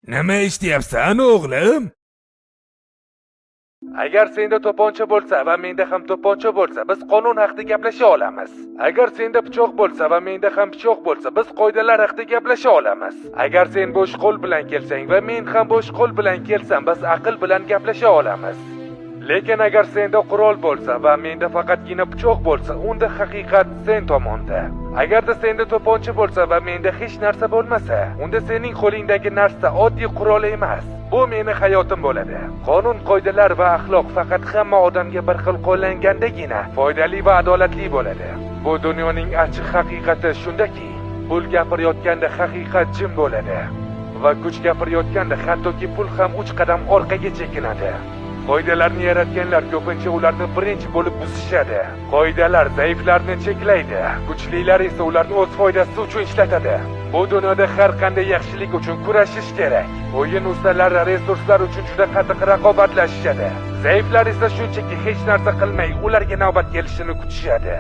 Nima ishlayapsan, o'g'lim? Agar senda to'pponcha bo'lsa va menda ham to'pponcha bo'lsa, biz qonun haqida gaplasha olamiz. Agar senda pichoq bo'lsa va menda ham pichoq bo'lsa, biz qoidalar haqida gaplasha olamiz. Agar sen bo'sh qo'l bilan kelsang va men ham bo'sh qo'l bilan kelsam, biz aql bilan gaplasha olamiz. Lekin agar senda qurol bo'lsa va menda faqatgina pichoq bo'lsa, unda haqiqat sen tomonda. Agarda senda to'pponcha bo'lsa va menda hech narsa bo'lmasa, unda sening qo'lingdagi narsa oddiy qurol emas. Bu meni hayotim bo'ladi. Qonun, qoidalar va axloq faqat hamma odamga bir xil qo'llangandagina foydali va adolatli bo'ladi. Bu dunyoning achchiq haqiqati shundaki, pul gapirayotganda haqiqat jim bo'ladi va kuch gapirayotganda hattoki pul ham 3 qadam orqaga chekinadi. Qoidalarni yaratganlar ko'pincha ularni birinchi bo'lib buzishadi. Qoidalar zaiflarni cheklaydi, kuchlilar esa ularni o'z foydasi uchun ishlatadi. Bu dunyoda har qanday yaxshilik uchun kurashish kerak. O'yin ustalari resurslar uchun juda qattiq raqobatlashishadi. Zaiflar esa shunchaki hech narsa qilmay ularga navbat kelishini kutishadi.